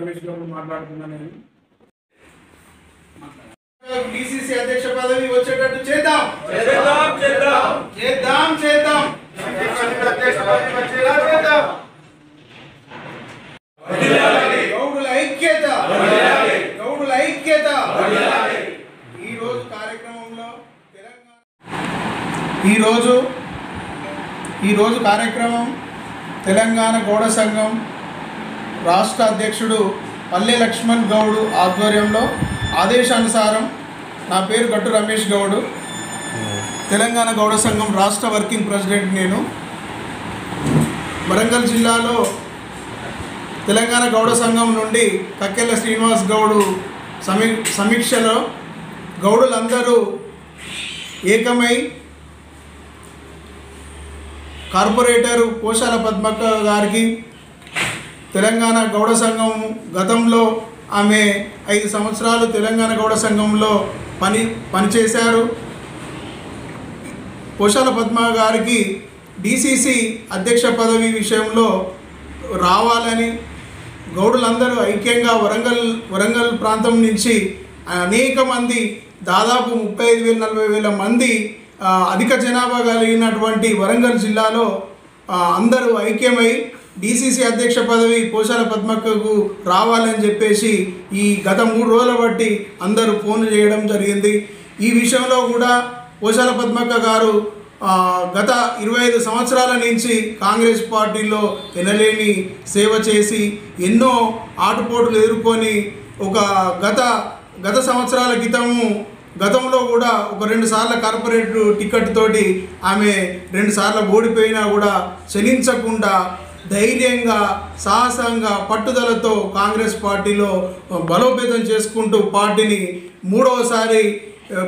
రమేష్ గారు మాట్లాడుతున్నాను. డిసిసి అధ్యక్ష పదవి వచ్చేటట్టు చేద్దాం. గౌడుల ఐక్యత. ఈరోజు కార్యక్రమంలో ఈరోజు కార్యక్రమం తెలంగాణ గౌడ సంఘం రాష్ట్ర అధ్యక్షుడు పల్లె లక్ష్మణ్ గౌడ్ ఆధ్వర్యంలో ఆదేశానుసారం నా పేరు గట్టు రమేష్ గౌడ్, తెలంగాణ గౌడ సంఘం రాష్ట్ర వర్కింగ్ ప్రెసిడెంట్. నేను వరంగల్ జిల్లాలో తెలంగాణ గౌడ సంఘం నుండి కక్కెల శ్రీనివాస్ గౌడ్ సమీక్షలో గౌడులందరూ ఏకమై కార్పొరేటర్ పోషాల పద్మక్క గారికి తెలంగాణ గౌడ సంఘం గతంలో ఆమె 5 సంవత్సరాలు తెలంగాణ గౌడ సంఘంలో పనిచేశారు. పోషాల పద్మ గారికి డిసిసి అధ్యక్ష పదవి విషయంలో రావాలని గౌడులందరూ ఐక్యంగా వరంగల్ ప్రాంతం నుంచి అనేక మంది, దాదాపు 35,000-40,000 మంది అధిక జనాభా కలిగినటువంటి వరంగల్ జిల్లాలో అందరూ ఐక్యమై డిసిసి అధ్యక్ష పదవి పోషాల పద్మక్కకు రావాలని చెప్పేసి ఈ గత 3 రోజుల బట్టి అందరూ ఫోన్ చేయడం జరిగింది. ఈ విషయంలో కూడా పోషాల పద్మక్క గారు గత 25 సంవత్సరాల నుంచి కాంగ్రెస్ పార్టీలో ఎనలేని సేవ చేసి ఎన్నో ఆటుపోటులు ఎదుర్కొని ఒక గత సంవత్సరాల గతంలో కూడా ఒక 2 సార్లు కార్పొరేట్ టికెట్ తోటి ఆమె 2 సార్లు ఓడిపోయినా కూడా చలించకుండా ధైర్యంగా, సాహసంగా, పట్టుదలతో కాంగ్రెస్ పార్టీలో బలోపేతం చేసుకుంటూ పార్టీని 3వసారి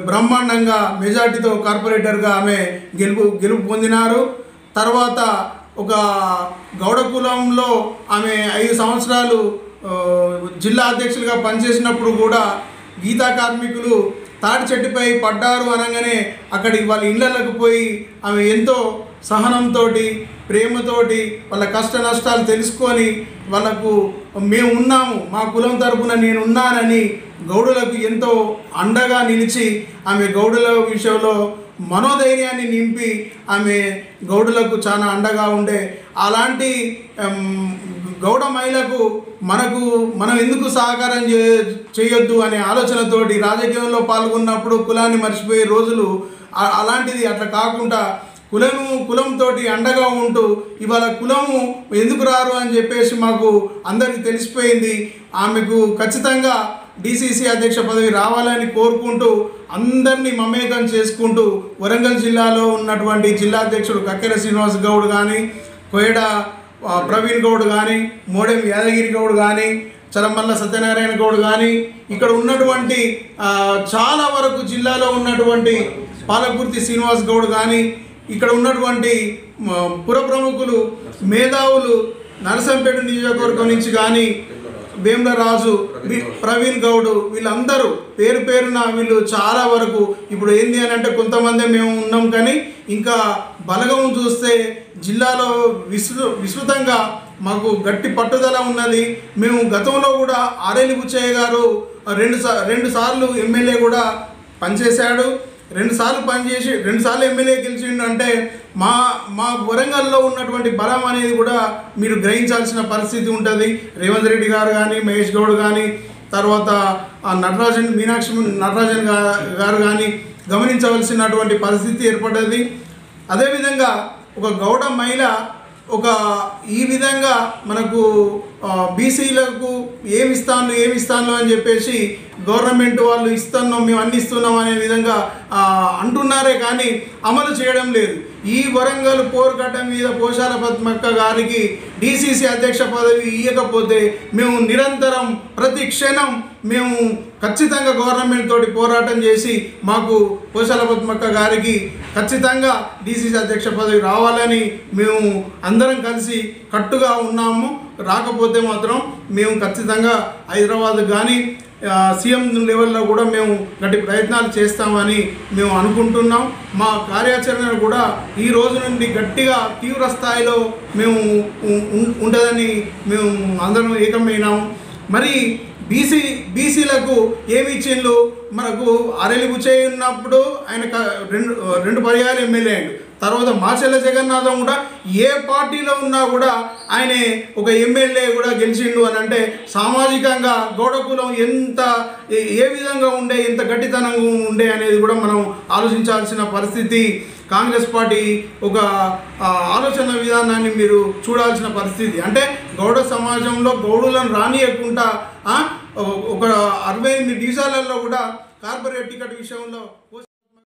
బ్రహ్మాండంగా మెజార్టీతో కార్పొరేటర్గా ఆమె గెలుపు పొందినారు. తర్వాత ఒక గౌడ కులంలో ఆమె 5 సంవత్సరాలు జిల్లా అధ్యక్షులుగా పనిచేసినప్పుడు కూడా గీతా కార్మికులు తాటి చెట్టుపై పడ్డారు అనగానే అక్కడికి వాళ్ళ ఇళ్లకు పోయి ఆమె ఎంతో సహనంతో, ప్రేమతోటి వాళ్ళ కష్ట నష్టాలు తెలుసుకొని వాళ్ళకు మేము ఉన్నాము, మా కులం తరపున నేనున్నానని గౌడులకు ఎంతో అండగా నిలిచి ఆమె గౌడుల విషయంలో మనోధైర్యాన్ని నింపి ఆమె గౌడులకు చాలా అండగా ఉండే అలాంటి గౌడ మహిళకు మనం ఎందుకు సహకారం చేయొద్దు అనే ఆలోచనతోటి రాజకీయంలో పాల్గొన్నప్పుడు కులాన్ని మర్చిపోయే రోజులు అలాంటిది అట్లా కాకుండా కులంతో అండగా ఉంటూ ఇవాళ కులము ఎందుకు రారు అని చెప్పేసి మాకు అందరికీ తెలిసిపోయింది. ఆమెకు ఖచ్చితంగా డిసిసి అధ్యక్ష పదవి రావాలని కోరుకుంటూ అందరినీ మమేకం చేసుకుంటూ వరంగల్ జిల్లాలో ఉన్నటువంటి జిల్లా అధ్యక్షుడు కక్కెల శ్రీనివాస్ గౌడ్ కానీ, కోయడ ప్రవీణ్ గౌడ్ కానీ, మోడెం యాదగిరి గౌడ్ కానీ, చలమల్ల సత్యనారాయణ గౌడ్ కానీ, ఇక్కడ ఉన్నటువంటి చాలా వరకు జిల్లాలో ఉన్నటువంటి పాలకుర్తి శ్రీనివాస్ గౌడ్ కానీ, ఇక్కడ ఉన్నటువంటి పుర ప్రముఖులు, మేధావులు, నరసంపేట నియోజకవర్గం నుంచి కానీ వేములరాజు, ప్రవీణ్ గౌడ్, వీళ్ళందరూ పేరున వీళ్ళు చాలా వరకు ఇప్పుడు ఏంది అని అంటే కొంతమంది మేము ఉన్నాం కానీ ఇంకా బలగం చూస్తే జిల్లాలో విస్తృతంగా మాకు గట్టి పట్టుదల ఉన్నది. మేము గతంలో కూడా ఆరేలి బుచ్చయ్య గారు 2 సార్లు ఎమ్మెల్యే కూడా పనిచేశాడు. 2 సార్లు పనిచేసి 2 సార్లు ఎమ్మెల్యే గెలిచిండు అంటే మా వరంగల్లో ఉన్నటువంటి బలం అనేది కూడా మీరు గ్రహించాల్సిన పరిస్థితి ఉంటుంది. రేవంత్ రెడ్డి గారు కానీ, మహేష్ గౌడ్ కానీ, తర్వాత మీనాక్షి నటరాజన్ గారు కానీ గమనించవలసినటువంటి పరిస్థితి ఏర్పడ్డది. అదేవిధంగా ఒక గౌడ మహిళ ఒక ఈ విధంగా మనకు బీసీలకు ఏమి ఇస్తాను అని చెప్పేసి గవర్నమెంట్ వాళ్ళు ఇస్తున్నాం మేము అన్ని ఇస్తున్నాం అనే విధంగా అంటున్నారే కానీ అమలు చేయడం లేదు. ఈ వరంగల్ పోరుగడ్డ మీద పోశాల పద్మక్క గారికి డీసీసీ అధ్యక్ష పదవి ఇవ్వకపోతే మేము నిరంతరం ప్రతి క్షణం మేము ఖచ్చితంగా గవర్నమెంట్ తోటి పోరాటం చేసి మాకు పోశాల పద్మక్క గారికి ఖచ్చితంగా డీసీసీ అధ్యక్ష పదవి రావాలని మేము అందరం కలిసి కట్టుగా ఉన్నాము. రాకపోతే మాత్రం మేము ఖచ్చితంగా హైదరాబాద్ కానీ సీఎం లెవెల్లో కూడా మేము గట్టి ప్రయత్నాలు చేస్తామని మేము అనుకుంటున్నాం. మా కార్యాచరణ కూడా ఈ రోజు నుండి గట్టిగా తీవ్ర స్థాయిలో మేము ఉండదని మేము అందరం ఏకమైనాము. మరి బీసీలకు ఏమి ఇచ్చిండ్రు? మనకు అరెలి బుచ్చయ్య ఉన్నప్పుడు ఆయన రెండు పర్యాలు ఎమ్మెల్యే అయ్యాడు. తర్వాత మాచెల్ల జగన్నాథం కూడా ఏ పార్టీలో ఉన్నా కూడా ఆయన ఒక ఎమ్మెల్యే కూడా గెలిచిండు అని అంటే సామాజికంగా గౌడకులం ఏ విధంగా ఉండే, ఎంత గట్టితనంగా ఉండే అనేది కూడా మనం ఆలోచించాల్సిన పరిస్థితి. కాంగ్రెస్ పార్టీ ఒక ఆలోచన విధానాన్ని మీరు చూడాల్సిన పరిస్థితి. అంటే గౌడ సమాజంలో గౌడులను రానియకుండా ఒక 68 డివిజన్లలో కూడా కార్పొరేట్ టికెట్ విషయంలో